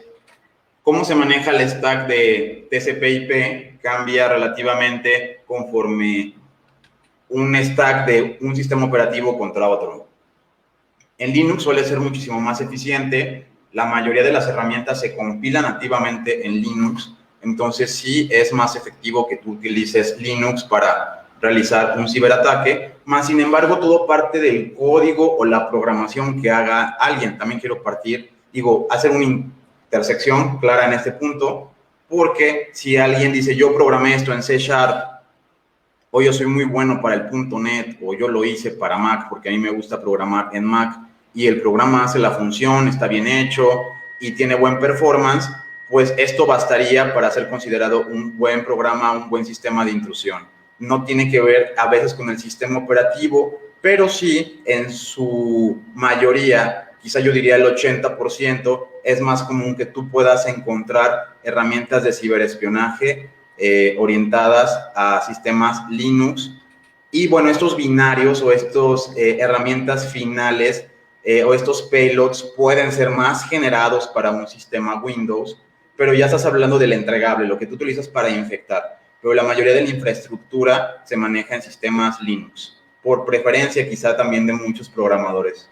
cómo se maneja el stack de TCP/IP cambia relativamente conforme un stack de un sistema operativo contra otro. En Linux suele ser muchísimo más eficiente. La mayoría de las herramientas se compilan nativamente en Linux, entonces sí es más efectivo que tú utilices Linux para realizar un ciberataque, más sin embargo todo parte del código o la programación que haga alguien. También quiero hacer una intersección clara en este punto, porque si alguien dice yo programé esto en C# o yo soy muy bueno para el .NET, o yo lo hice para Mac porque a mí me gusta programar en Mac, y el programa hace la función, está bien hecho y tiene buen performance, pues esto bastaría para ser considerado un buen programa, un buen sistema de intrusión. No tiene que ver a veces con el sistema operativo, pero sí en su mayoría, quizá yo diría el 80%, es más común que tú puedas encontrar herramientas de ciberespionaje orientadas a sistemas Linux. Y bueno, estos binarios o estas herramientas finales o estos payloads pueden ser más generados para un sistema Windows, pero ya estás hablando del entregable, lo que tú utilizas para infectar. Pero la mayoría de la infraestructura se maneja en sistemas Linux, por preferencia quizá también de muchos programadores.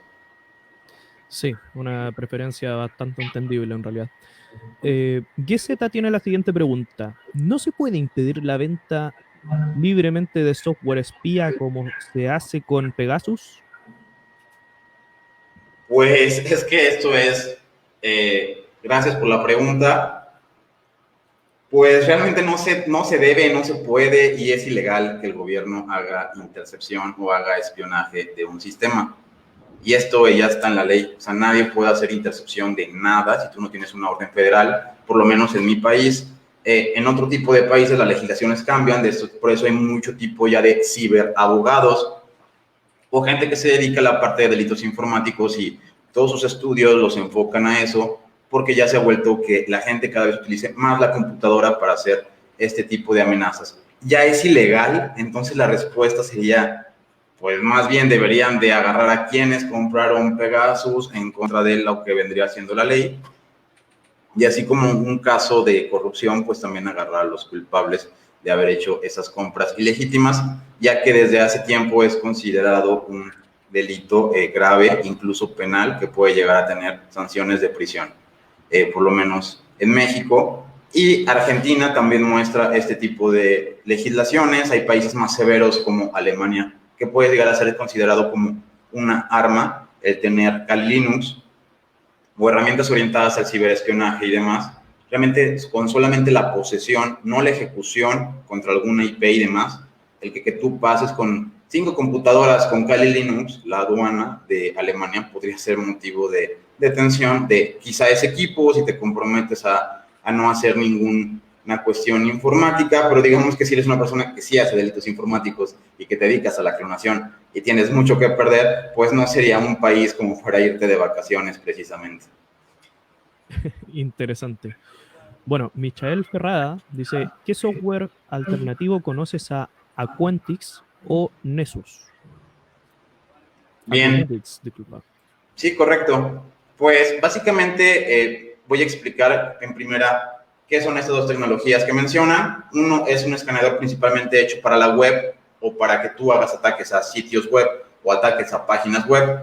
Sí, una preferencia bastante entendible en realidad. GZ tiene la siguiente pregunta. ¿No se puede impedir la venta libremente de software espía como se hace con Pegasus? Pues es que esto es, gracias por la pregunta, pues realmente no se debe, no se puede y es ilegal que el gobierno haga intercepción o haga espionaje de un sistema. Y esto ya está en la ley, o sea, nadie puede hacer intercepción de nada si tú no tienes una orden federal, por lo menos en mi país. En otro tipo de países las legislaciones cambian, por eso hay mucho tipo ya de ciberabogados o gente que se dedica a la parte de delitos informáticos y todos sus estudios los enfocan a eso, porque ya se ha vuelto que la gente cada vez utilice más la computadora para hacer este tipo de amenazas. Ya es ilegal, entonces la respuesta sería, pues más bien deberían de agarrar a quienes compraron Pegasus en contra de lo que vendría siendo la ley, y así como un caso de corrupción, pues también agarrar a los culpables de haber hecho esas compras ilegítimas, ya que desde hace tiempo es considerado un delito grave, incluso penal, que puede llegar a tener sanciones de prisión, por lo menos en México. Y Argentina también muestra este tipo de legislaciones. Hay países más severos como Alemania, que puede llegar a ser considerado como una arma el tener Kali Linux o herramientas orientadas al ciberespionaje y demás. Realmente con solamente la posesión, no la ejecución contra alguna IP y demás, el que tú pases con 5 computadoras con Kali Linux, la aduana de Alemania podría ser motivo de detención de quizá ese equipo si te comprometes a no hacer ninguna cuestión informática, pero digamos que si eres una persona que sí hace delitos informáticos y que te dedicas a la clonación y tienes mucho que perder, pues no sería un país como para irte de vacaciones precisamente. Interesante. Bueno, Michael Ferrada dice, ¿qué software alternativo conoces a Aquantix o Nessus? Bien. Aquantix, disculpa. Sí, correcto. Pues básicamente voy a explicar en primera qué son estas dos tecnologías que mencionan. Uno es un escaneador principalmente hecho para la web o para que tú hagas ataques a sitios web o ataques a páginas web.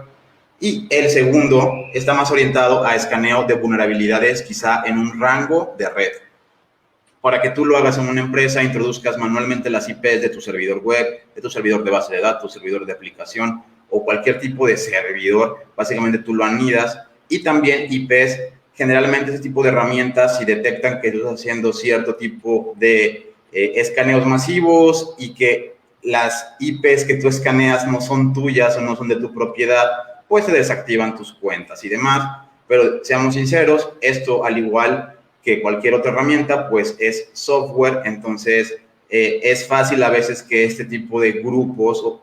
Y el segundo está más orientado a escaneo de vulnerabilidades quizá en un rango de red. Para que tú lo hagas en una empresa, introduzcas manualmente las IPs de tu servidor web, de tu servidor de base de datos, servidor de aplicación o cualquier tipo de servidor. Básicamente tú lo anidas. Y también IPs, generalmente ese tipo de herramientas, si detectan que tú estás haciendo cierto tipo de escaneos masivos y que las IPs que tú escaneas no son tuyas o no son de tu propiedad, pues se desactivan tus cuentas y demás. Pero seamos sinceros, esto al igual que cualquier otra herramienta, pues es software, entonces es fácil a veces que este tipo de grupos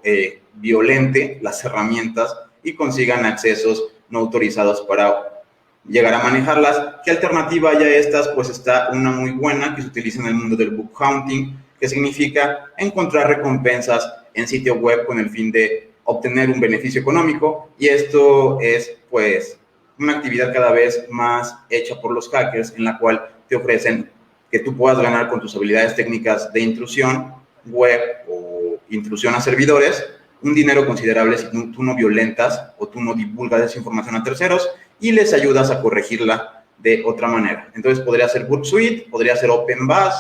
violente las herramientas y consigan accesos no autorizados para llegar a manejarlas. ¿Qué alternativa hay a estas? Pues está una muy buena que se utiliza en el mundo del book hunting, que significa encontrar recompensas en sitio web con el fin de obtener un beneficio económico, y esto es pues una actividad cada vez más hecha por los hackers, en la cual te ofrecen que tú puedas ganar con tus habilidades técnicas de intrusión web o intrusión a servidores un dinero considerable si tú no violentas o tú no divulgas esa información a terceros y les ayudas a corregirla de otra manera. Entonces podría ser Burp Suite, podría ser OpenBus,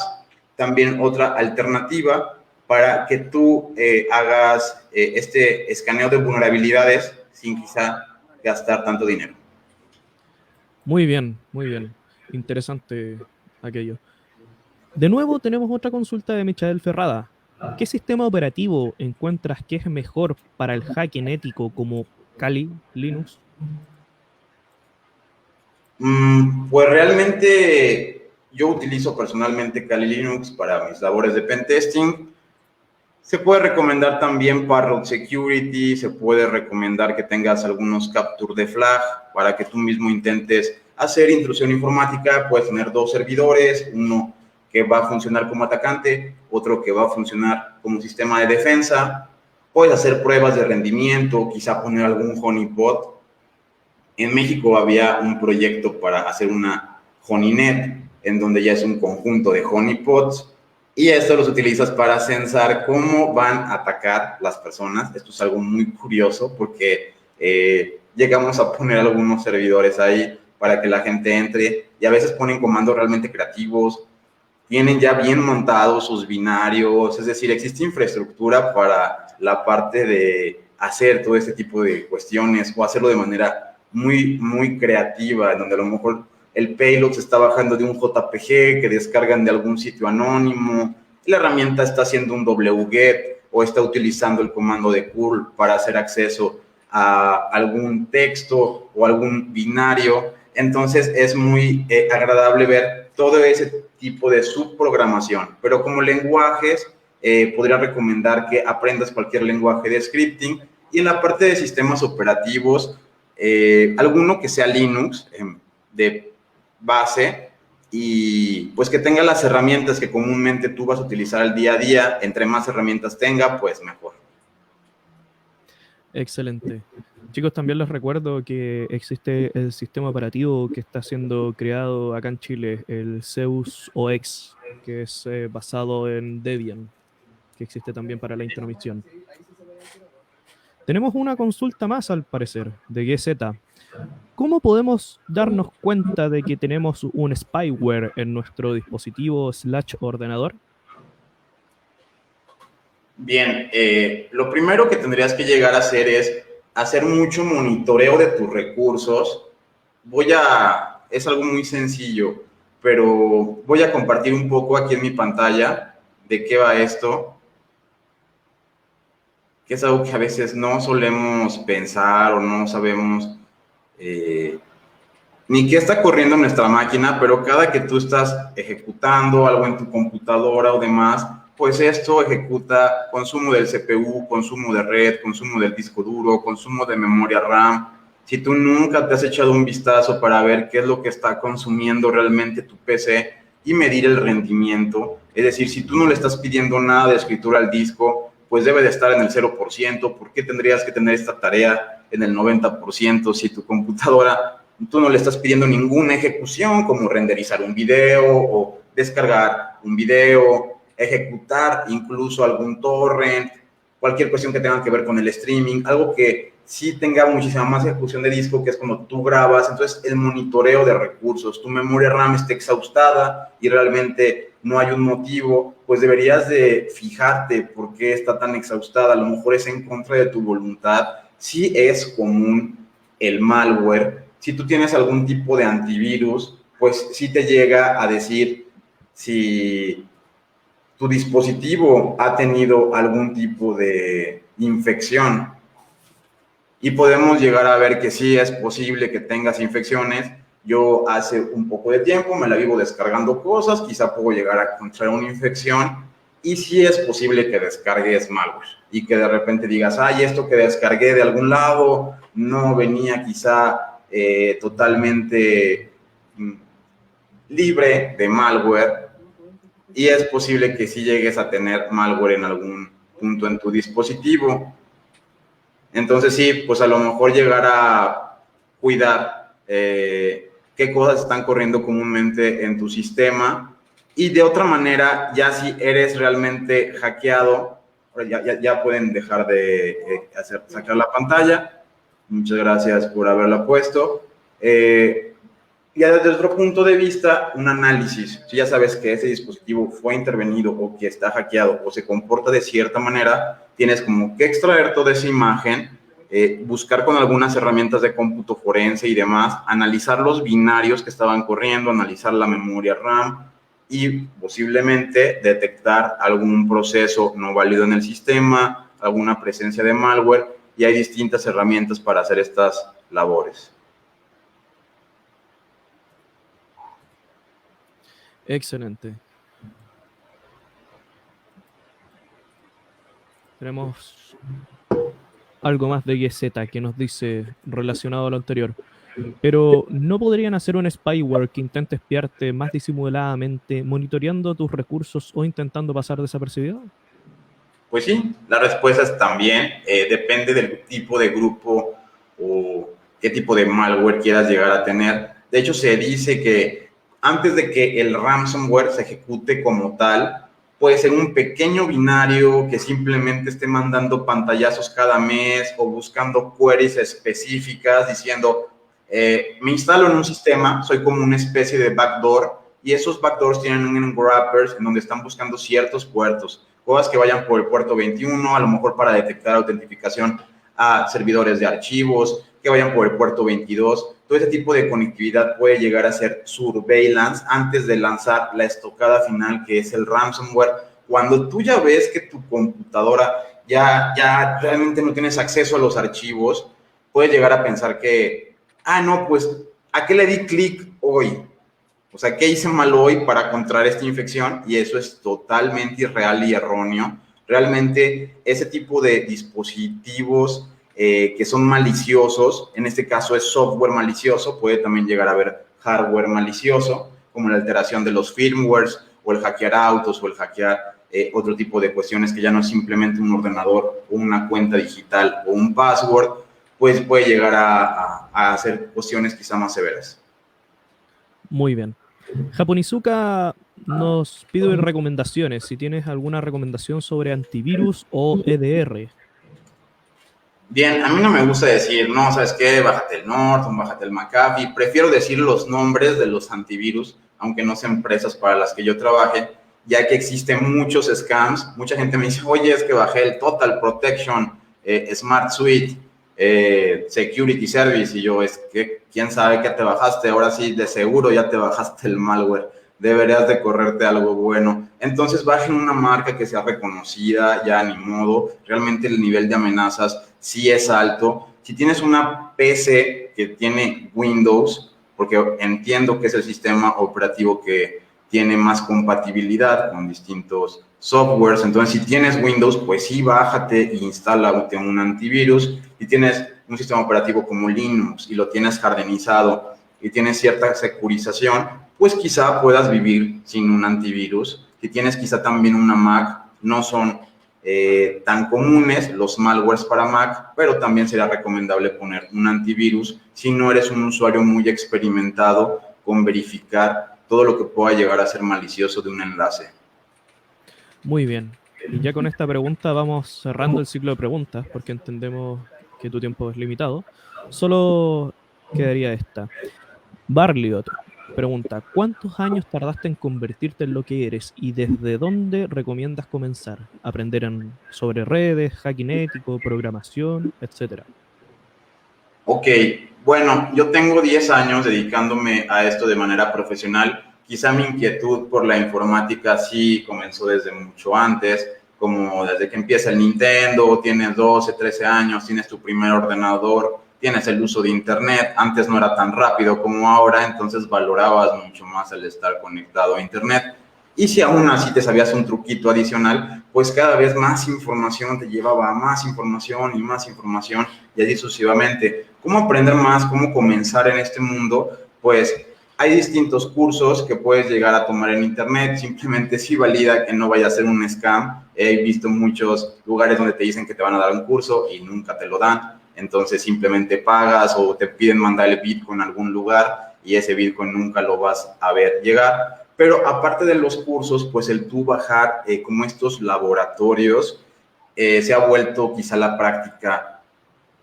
también otra alternativa para que tú hagas este escaneo de vulnerabilidades sin quizá gastar tanto dinero. Muy bien, muy bien. Interesante aquello. De nuevo tenemos otra consulta de Michael Ferrada. ¿Qué sistema operativo encuentras que es mejor para el hacking ético como Kali Linux? Pues realmente yo utilizo personalmente Kali Linux para mis labores de pentesting. Se puede recomendar también Parrot Security, se puede recomendar que tengas algunos capture de flag para que tú mismo intentes hacer intrusión informática. Puedes tener 2 servidores, uno que va a funcionar como atacante, otro que va a funcionar como sistema de defensa. Puedes hacer pruebas de rendimiento, quizá poner algún honeypot. En México había un proyecto para hacer una honeynet, en donde ya es un conjunto de honeypots, y esto los utilizas para censar cómo van a atacar las personas. Esto es algo muy curioso porque llegamos a poner algunos servidores ahí para que la gente entre, y a veces ponen comandos realmente creativos, tienen ya bien montados sus binarios, es decir, existe infraestructura para la parte de hacer todo este tipo de cuestiones o hacerlo de manera muy, muy creativa, en donde a lo mejor el payload se está bajando de un JPG que descargan de algún sitio anónimo, y la herramienta está haciendo un wget o está utilizando el comando de curl para hacer acceso a algún texto o algún binario. Entonces es muy agradable ver todo ese tipo de subprogramación, pero como lenguajes podría recomendar que aprendas cualquier lenguaje de scripting, y en la parte de sistemas operativos alguno que sea Linux de base, y pues que tenga las herramientas que comúnmente tú vas a utilizar al día a día. Entre más herramientas tenga, pues mejor. Excelente. Chicos, también les recuerdo que existe el sistema operativo que está siendo creado acá en Chile, el Zeus OS, que es basado en Debian, que existe también para la intromisión. Tenemos una consulta más, al parecer, de GZ. ¿Cómo podemos darnos cuenta de que tenemos un spyware en nuestro dispositivo / ordenador? Bien, lo primero que tendrías que llegar a hacer es hacer mucho monitoreo de tus recursos. Es algo muy sencillo, pero voy a compartir un poco aquí en mi pantalla de qué va esto, que es algo que a veces no solemos pensar o no sabemos ni qué está corriendo en nuestra máquina, pero cada que tú estás ejecutando algo en tu computadora o demás, pues esto ejecuta consumo del CPU, consumo de red, consumo del disco duro, consumo de memoria RAM. Si tú nunca te has echado un vistazo para ver qué es lo que está consumiendo realmente tu PC y medir el rendimiento, es decir, si tú no le estás pidiendo nada de escritura al disco, pues debe de estar en el 0%. ¿Por qué tendrías que tener esta tarea en el 90% si tu computadora tú no le estás pidiendo ninguna ejecución, como renderizar un video o descargar un video, ejecutar incluso algún torrent, cualquier cuestión que tenga que ver con el streaming, algo que sí tenga muchísima más ejecución de disco, que es cuando tú grabas? Entonces, el monitoreo de recursos, tu memoria RAM está exhaustada y realmente no hay un motivo, pues deberías de fijarte por qué está tan exhaustada. A lo mejor es en contra de tu voluntad. Sí es común el malware. Si tú tienes algún tipo de antivirus, pues sí te llega a decir si tu dispositivo ha tenido algún tipo de infección. y podemos llegar a ver que sí es posible que tengas infecciones. Yo hace un poco de tiempo me la vivo descargando cosas, quizá puedo llegar a contraer una infección, y sí es posible que descargues malware y que de repente digas, ay, esto que descargué de algún lado no venía quizá totalmente libre de malware, y es posible que sí llegues a tener malware en algún punto en tu dispositivo. Entonces sí, pues a lo mejor llegar a cuidar qué cosas están corriendo comúnmente en tu sistema, y de otra manera, ya si eres realmente hackeado, ya pueden dejar de sacar la pantalla. Muchas gracias por haberla puesto. Ya desde otro punto de vista, un análisis. Si ya sabes que ese dispositivo fue intervenido o que está hackeado o se comporta de cierta manera, tienes como que extraer toda esa imagen, buscar con algunas herramientas de cómputo forense y demás, analizar los binarios que estaban corriendo, analizar la memoria RAM y posiblemente detectar algún proceso no válido en el sistema, alguna presencia de malware, y hay distintas herramientas para hacer estas labores. Excelente. Tenemos algo más de YZ que nos dice relacionado a lo anterior. Pero ¿no podrían hacer un spyware que intente espiarte más disimuladamente, monitoreando tus recursos o intentando pasar desapercibido? Pues sí, la respuesta es también, depende del tipo de grupo o qué tipo de malware quieras llegar a tener. De hecho, se dice que antes de que el ransomware se ejecute como tal, puede ser un pequeño binario que simplemente esté mandando pantallazos cada mes o buscando queries específicas diciendo, me instalo en un sistema, soy como una especie de backdoor, y esos backdoors tienen un wrappers en donde están buscando ciertos puertos, cosas que vayan por el puerto 21, a lo mejor para detectar autentificación a servidores de archivos, que vayan por el puerto 22. Todo ese tipo de conectividad puede llegar a ser surveillance antes de lanzar la estocada final, que es el ransomware. Cuando tú ya ves que tu computadora ya realmente no tienes acceso a los archivos, puedes llegar a pensar que, no, pues, ¿a qué le di clic hoy? O sea, ¿qué hice mal hoy para contraer esta infección? Y eso es totalmente irreal y erróneo. Realmente, ese tipo de dispositivos que son maliciosos, en este caso es software malicioso, puede también llegar a haber hardware malicioso, como la alteración de los firmwares, o el hackear autos, o el hackear otro tipo de cuestiones que ya no es simplemente un ordenador, o una cuenta digital, o un password, pues puede llegar a hacer cuestiones quizá más severas. Muy bien. Japonizuka nos pide recomendaciones. Si tienes alguna recomendación sobre antivirus o EDR. Bien, a mí no me gusta decir, no, ¿sabes qué? Bájate el Norton, bájate el McAfee. Prefiero decir los nombres de los antivirus, aunque no sean empresas para las que yo trabaje, ya que existen muchos scams. Mucha gente me dice, oye, es que bajé el Total Protection, Smart Suite, Security Service, y yo, es que, ¿quién sabe qué te bajaste? Ahora sí, de seguro ya te bajaste el malware. Deberías de correrte algo bueno. Entonces bajen una marca que sea reconocida, ya ni modo. Realmente el nivel de amenazas sí es alto. Si tienes una PC que tiene Windows, porque entiendo que es el sistema operativo que tiene más compatibilidad con distintos softwares, entonces si tienes Windows, pues sí, bájate e instálate un antivirus. Si tienes un sistema operativo como Linux y lo tienes hardenizado y tienes cierta securización, pues quizá puedas vivir sin un antivirus. Si tienes quizá también una Mac, no son tan comunes los malwares para Mac, pero también sería recomendable poner un antivirus si no eres un usuario muy experimentado con verificar todo lo que pueda llegar a ser malicioso de un enlace. Muy bien. Y ya con esta pregunta vamos cerrando el ciclo de preguntas, porque entendemos que tu tiempo es limitado. Solo quedaría esta. Barliot pregunta, ¿cuántos años tardaste en convertirte en lo que eres y desde dónde recomiendas comenzar? Aprender sobre redes, hacking ético, programación, etcétera. Ok, bueno, yo tengo 10 años dedicándome a esto de manera profesional. Quizá mi inquietud por la informática sí comenzó desde mucho antes. como desde que empieza el Nintendo, tienes 12, 13 años, tienes tu primer ordenador, tienes el uso de Internet. Antes no era tan rápido como ahora, entonces valorabas mucho más el estar conectado a Internet. Y si aún así te sabías un truquito adicional, pues cada vez más información te llevaba a más información y más información, y así sucesivamente. ¿Cómo aprender más? ¿Cómo comenzar en este mundo? Pues hay distintos cursos que puedes llegar a tomar en Internet. Simplemente sí valida que no vaya a ser un scam. He visto muchos lugares donde te dicen que te van a dar un curso y nunca te lo dan. Entonces simplemente pagas o te piden mandar el Bitcoin a algún lugar y ese Bitcoin nunca lo vas a ver llegar. Pero aparte de los cursos, pues el tú bajar como estos laboratorios se ha vuelto quizá la práctica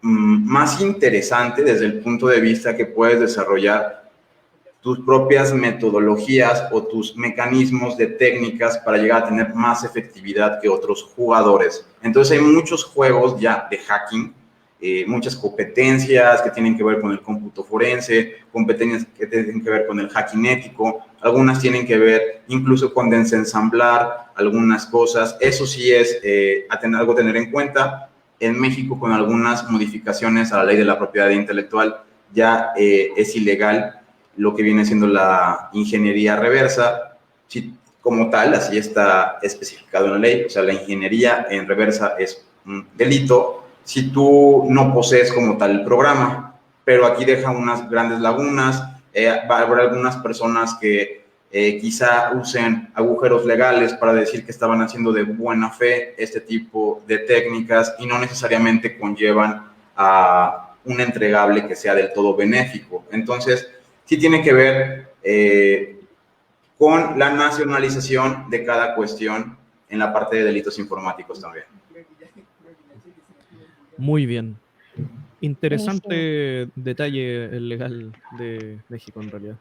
más interesante desde el punto de vista que puedes desarrollar tus propias metodologías o tus mecanismos de técnicas para llegar a tener más efectividad que otros jugadores. Entonces hay muchos juegos ya de hacking, muchas competencias que tienen que ver con el cómputo forense, competencias que tienen que ver con el hacking ético, algunas tienen que ver incluso con desensamblar algunas cosas. Eso sí es algo a tener en cuenta. En México, con algunas modificaciones a la ley de la propiedad intelectual, ya es ilegal lo que viene siendo la ingeniería reversa. Sí, como tal, así está especificado en la ley. O sea, la ingeniería en reversa es un delito si tú no posees como tal el programa, pero aquí deja unas grandes lagunas. Va a haber algunas personas que quizá usen agujeros legales para decir que estaban haciendo de buena fe este tipo de técnicas y no necesariamente conllevan a un entregable que sea del todo benéfico. Entonces, sí tiene que ver con la nacionalización de cada cuestión en la parte de delitos informáticos también. Muy bien. Buenísimo. Interesante detalle el legal de México, en realidad.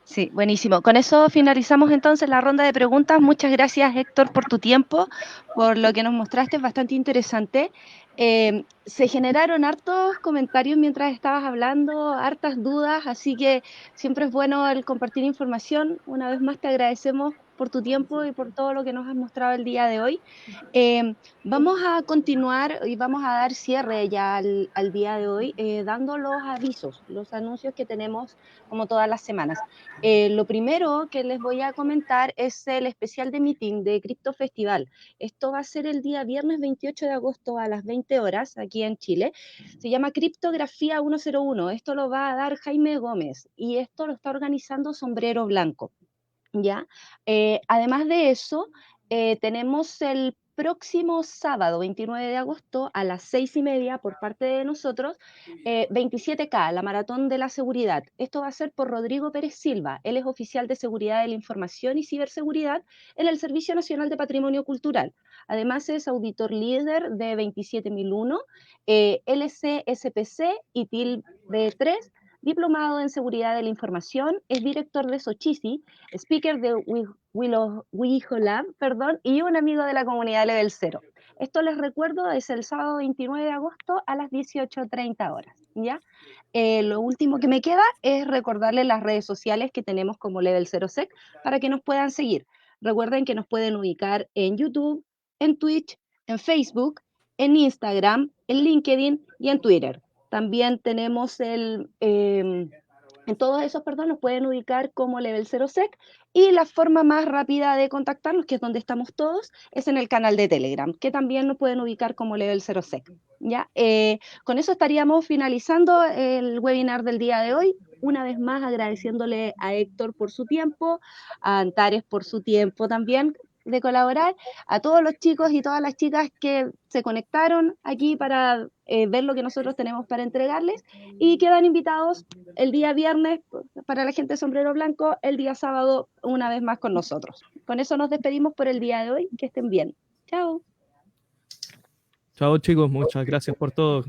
Sí, buenísimo. Con eso finalizamos entonces la ronda de preguntas. Muchas gracias, Héctor, por tu tiempo, por lo que nos mostraste, es bastante interesante. Se generaron hartos comentarios mientras estabas hablando, hartas dudas, así que siempre es bueno el compartir información. Una vez más te agradecemos por tu tiempo y por todo lo que nos has mostrado el día de hoy. Vamos a continuar y vamos a dar cierre ya al día de hoy, dando los avisos, los anuncios que tenemos como todas las semanas. Lo primero que les voy a comentar es el especial de meeting de Cripto Festival. Esto va a ser el día viernes 28 de agosto a las 20 horas aquí en Chile. Se llama Criptografía 101. Esto lo va a dar Jaime Gómez y esto lo está organizando Sombrero Blanco. ¿Ya? Además de eso, tenemos el próximo sábado 29 de agosto a las 6:30 por parte de nosotros, 27K, la Maratón de la Seguridad. Esto va a ser por Rodrigo Pérez Silva. Él es oficial de Seguridad de la Información y Ciberseguridad en el Servicio Nacional de Patrimonio Cultural. Además es auditor líder de 27001, LCSPC y TIL B3, diplomado en Seguridad de la Información, es director de Sochisi, speaker de WIJOLAB, y un amigo de la comunidad Level 0. Esto les recuerdo, es el sábado 29 de agosto a las 18:30 horas, ¿ya? Lo último que me queda es recordarles las redes sociales que tenemos como Level 0 Sec para que nos puedan seguir. Recuerden que nos pueden ubicar en YouTube, en Twitch, en Facebook, en Instagram, en LinkedIn y en Twitter. También tenemos en todos esos, nos pueden ubicar como Level 0 Sec, y la forma más rápida de contactarnos, que es donde estamos todos, es en el canal de Telegram, que también nos pueden ubicar como Level 0 Sec. ¿Ya? Con eso estaríamos finalizando el webinar del día de hoy. Una vez más agradeciéndole a Héctor por su tiempo, a Antares por su tiempo también de colaborar, a todos los chicos y todas las chicas que se conectaron aquí para ver lo que nosotros tenemos para entregarles, y quedan invitados el día viernes para la gente de Sombrero Blanco, el día sábado una vez más con nosotros. Con eso nos despedimos por el día de hoy, que estén bien. Chao. Chao chicos, muchas gracias por todo.